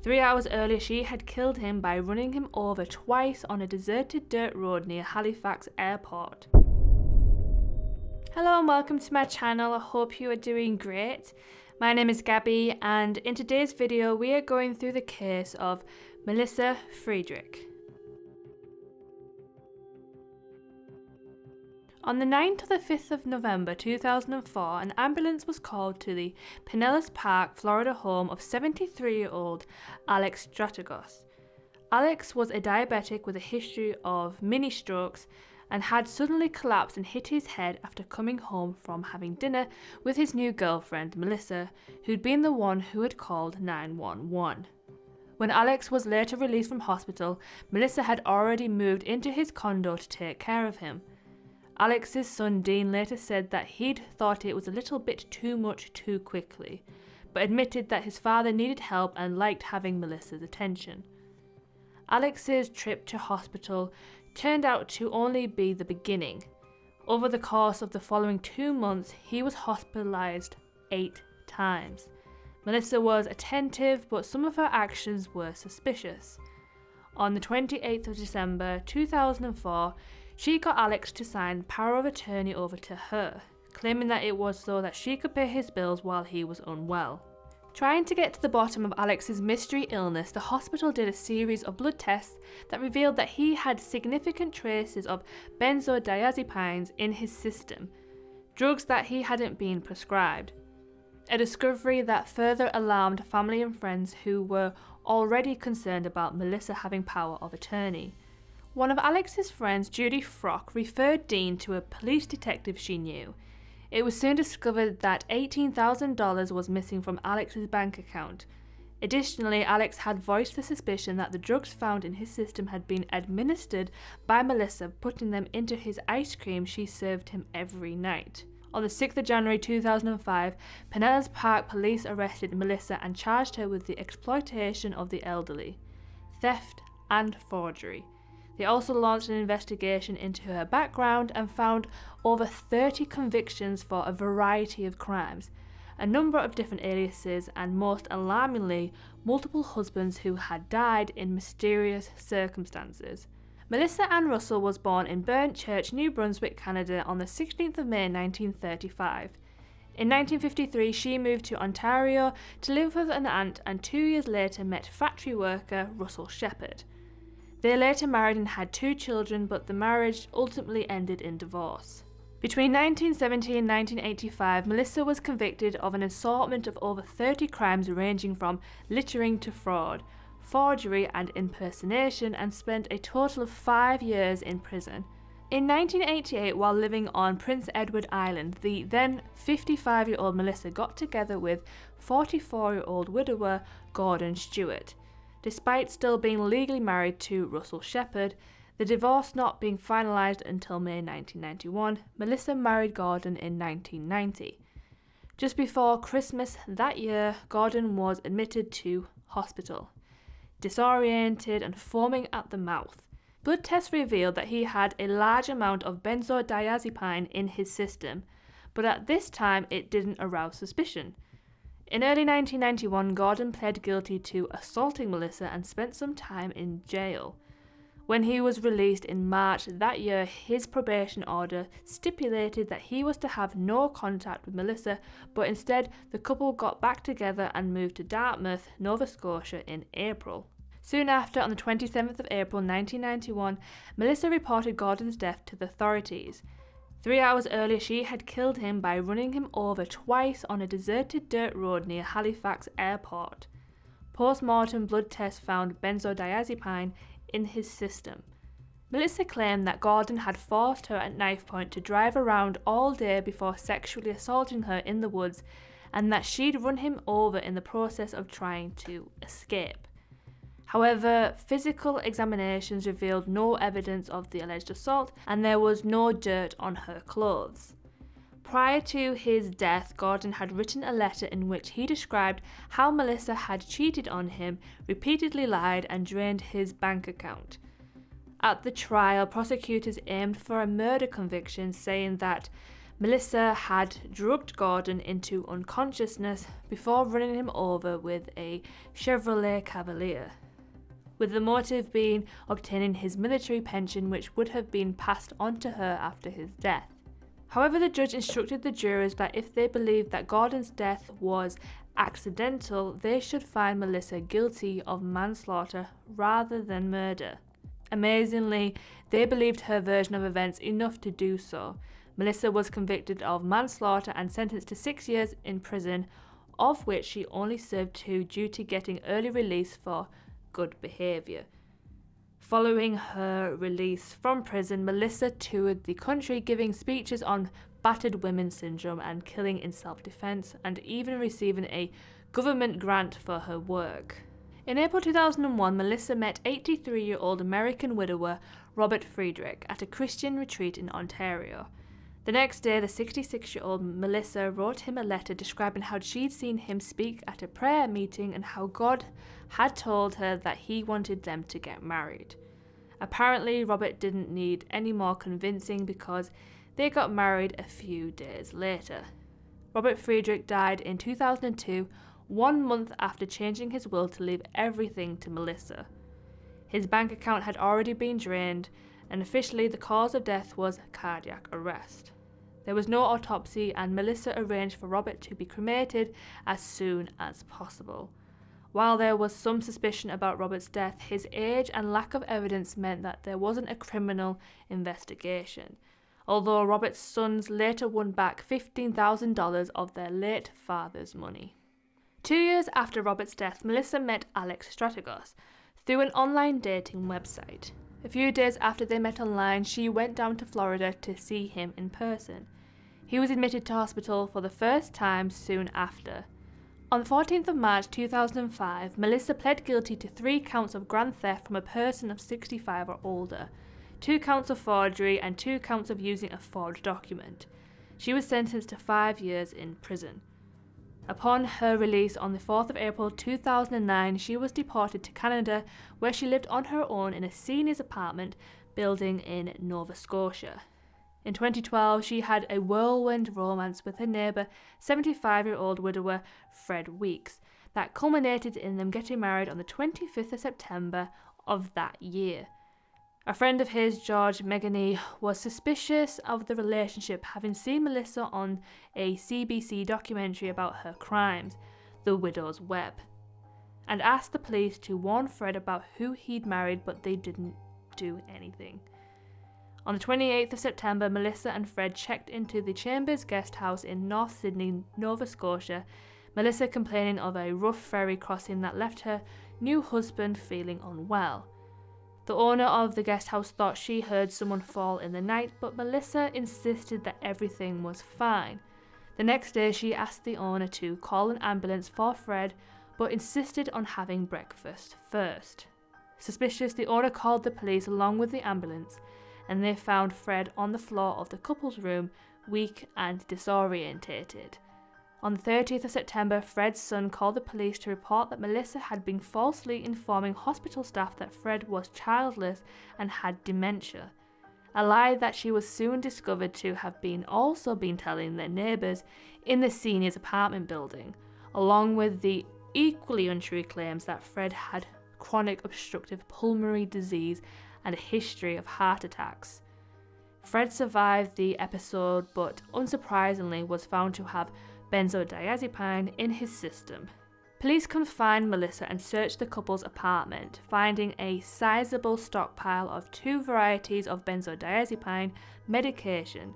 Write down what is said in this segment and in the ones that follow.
3 hours earlier, she had killed him by running him over twice on a deserted dirt road near Halifax Airport. Hello and welcome to my channel. I hope you are doing great. My name is Gabby, and in today's video we are going through the case of Melissa Friedrich. On the 9th to the 5th of November 2004, an ambulance was called to the Pinellas Park, Florida home of 73-year-old Alex Strategos. Alex was a diabetic with a history of mini strokes and had suddenly collapsed and hit his head after coming home from having dinner with his new girlfriend Melissa, who'd been the one who had called 911. When Alex was later released from hospital, Melissa had already moved into his condo to take care of him. Alex's son Dean later said that he'd thought it was a little bit too much too quickly, but admitted that his father needed help and liked having Melissa's attention. Alex's trip to hospital turned out to only be the beginning. Over the course of the following 2 months, he was hospitalized 8 times. Melissa was attentive, but some of her actions were suspicious. On the 28th of December 2004, she got Alex to sign power of attorney over to her, claiming that it was so that she could pay his bills while he was unwell. Trying to get to the bottom of Alex's mystery illness, the hospital did a series of blood tests that revealed that he had significant traces of benzodiazepines in his system, drugs that he hadn't been prescribed. A discovery that further alarmed family and friends who were already concerned about Melissa having power of attorney. One of Alex's friends, Judy Frock, referred Dean to a police detective she knew. It was soon discovered that $18,000 was missing from Alex's bank account. Additionally, Alex had voiced the suspicion that the drugs found in his system had been administered by Melissa, putting them into his ice cream she served him every night. On the 6th of January 2005, Pinellas Park police arrested Melissa and charged her with the exploitation of the elderly, theft and forgery. They also launched an investigation into her background and found over 30 convictions for a variety of crimes, a number of different aliases, and most alarmingly, multiple husbands who had died in mysterious circumstances. Melissa Ann Russell was born in Burnt Church, New Brunswick, Canada on the 16th of May 1935. In 1953, she moved to Ontario to live with an aunt, and 2 years later met factory worker Russell Shepard. They later married and had 2 children, but the marriage ultimately ended in divorce. Between 1970 and 1985, Melissa was convicted of an assortment of over 30 crimes ranging from littering to fraud, forgery and impersonation, and spent a total of 5 years in prison. In 1988, while living on Prince Edward Island, the then 55-year-old Melissa got together with 44-year-old widower Gordon Stewart. Despite still being legally married to Russell Shepard, the divorce not being finalised until May 1991, Melissa married Gordon in 1990. Just before Christmas that year, Gordon was admitted to hospital, disoriented and foaming at the mouth. Blood tests revealed that he had a large amount of benzodiazepine in his system, but at this time it didn't arouse suspicion. In early 1991, Gordon pled guilty to assaulting Melissa and spent some time in jail. When he was released in March that year, his probation order stipulated that he was to have no contact with Melissa, but instead the couple got back together and moved to Dartmouth, Nova Scotia in April. Soon after, on the 27th of April 1991, Melissa reported Gordon's death to the authorities. 3 hours earlier, she had killed him by running him over twice on a deserted dirt road near Halifax Airport. Post-mortem blood tests found benzodiazepine in his system. Melissa claimed that Gordon had forced her at knife point to drive around all day before sexually assaulting her in the woods, and that she'd run him over in the process of trying to escape. However, physical examinations revealed no evidence of the alleged assault, and there was no dirt on her clothes. Prior to his death, Gordon had written a letter in which he described how Melissa had cheated on him, repeatedly lied, and drained his bank account. At the trial, prosecutors aimed for a murder conviction, saying that Melissa had drugged Gordon into unconsciousness before running him over with a Chevrolet Cavalier, with the motive being obtaining his military pension, which would have been passed on to her after his death. However, the judge instructed the jurors that if they believed that Gordon's death was accidental, they should find Melissa guilty of manslaughter rather than murder. Amazingly, they believed her version of events enough to do so. Melissa was convicted of manslaughter and sentenced to 6 years in prison, of which she only served 2 due to getting early release for good behaviour. Following her release from prison, Melissa toured the country giving speeches on battered women syndrome and killing in self-defense, and even receiving a government grant for her work. In April 2001, Melissa met 83-year-old American widower Robert Friedrich at a Christian retreat in Ontario. The next day, the 66-year-old Melissa wrote him a letter describing how she'd seen him speak at a prayer meeting and how God had told her that he wanted them to get married. Apparently, Robert didn't need any more convincing because they got married a few days later. Robert Friedrich died in 2002, 1 month after changing his will to leave everything to Melissa. His bank account had already been drained, and officially the cause of death was cardiac arrest. There was no autopsy, and Melissa arranged for Robert to be cremated as soon as possible. While there was some suspicion about Robert's death, his age and lack of evidence meant that there wasn't a criminal investigation, although Robert's sons later won back $15,000 of their late father's money. 2 years after Robert's death, Melissa met Alex Strategos through an online dating website. A few days after they met online, she went down to Florida to see him in person. He was admitted to hospital for the first time soon after. On the 14th of March 2005, Melissa pled guilty to 3 counts of grand theft from a person of 65 or older, 2 counts of forgery and 2 counts of using a forged document. She was sentenced to 5 years in prison. Upon her release on the 4th of April 2009, she was deported to Canada, where she lived on her own in a seniors apartment building in Nova Scotia. In 2012, she had a whirlwind romance with her neighbour, 75-year-old widower Fred Weeks, that culminated in them getting married on the 25th of September of that year. A friend of his, George Megany, was suspicious of the relationship, having seen Melissa on a CBC documentary about her crimes, The Widow's Web, and asked the police to warn Fred about who he'd married, but they didn't do anything. On the 28th of September, Melissa and Fred checked into the Chambers guest house in North Sydney, Nova Scotia, Melissa complaining of a rough ferry crossing that left her new husband feeling unwell. The owner of the guest house thought she heard someone fall in the night, but Melissa insisted that everything was fine. The next day, she asked the owner to call an ambulance for Fred, but insisted on having breakfast first. Suspicious, the owner called the police along with the ambulance, and they found Fred on the floor of the couple's room, weak and disorientated. On the 30th of September, Fred's son called the police to report that Melissa had been falsely informing hospital staff that Fred was childless and had dementia, a lie that she was soon discovered to have also been telling their neighbours in the seniors' apartment building, along with the equally untrue claims that Fred had chronic obstructive pulmonary disease and a history of heart attacks. Fred survived the episode, but unsurprisingly was found to have benzodiazepine in his system. Police confined Melissa and searched the couple's apartment, finding a sizable stockpile of 2 varieties of benzodiazepine medication,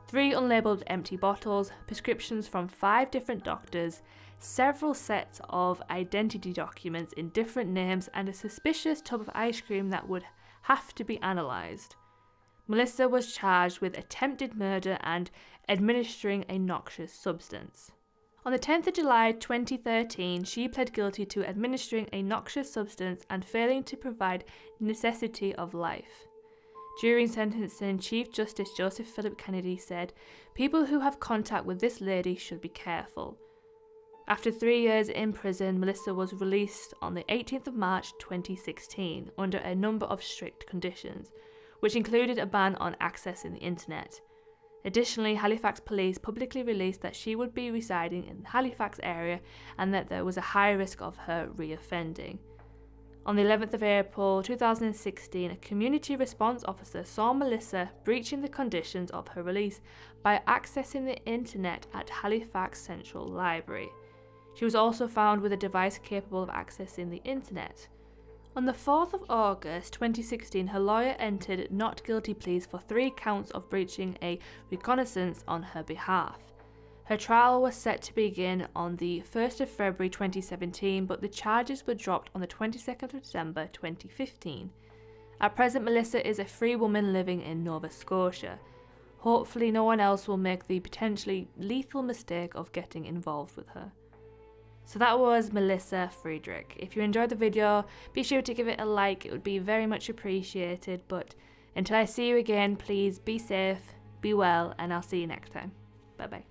3 unlabeled empty bottles, prescriptions from 5 different doctors, several sets of identity documents in different names, and a suspicious tub of ice cream that would have to be analysed. Melissa was charged with attempted murder and administering a noxious substance. On the 10th of July 2013, she pled guilty to administering a noxious substance and failing to provide necessity of life. During sentencing, Chief Justice Joseph Philip Kennedy said, "People who have contact with this lady should be careful." After 3 years in prison, Melissa was released on the 18th of March 2016 under a number of strict conditions, which included a ban on accessing the internet. Additionally, Halifax police publicly released that she would be residing in the Halifax area and that there was a high risk of her reoffending. On the 11th of April 2016, a community response officer saw Melissa breaching the conditions of her release by accessing the internet at Halifax Central Library. She was also found with a device capable of accessing the internet. On the 4th of August 2016, her lawyer entered not guilty pleas for 3 counts of breaching a reconnaissance on her behalf. Her trial was set to begin on the 1st of February 2017, but the charges were dropped on the 22nd of December 2015. At present, Melissa is a free woman living in Nova Scotia. Hopefully no one else will make the potentially lethal mistake of getting involved with her. So that was Melissa Friedrich. If you enjoyed the video, be sure to give it a like, it would be very much appreciated. But until I see you again, please be safe, be well, and I'll see you next time. Bye bye.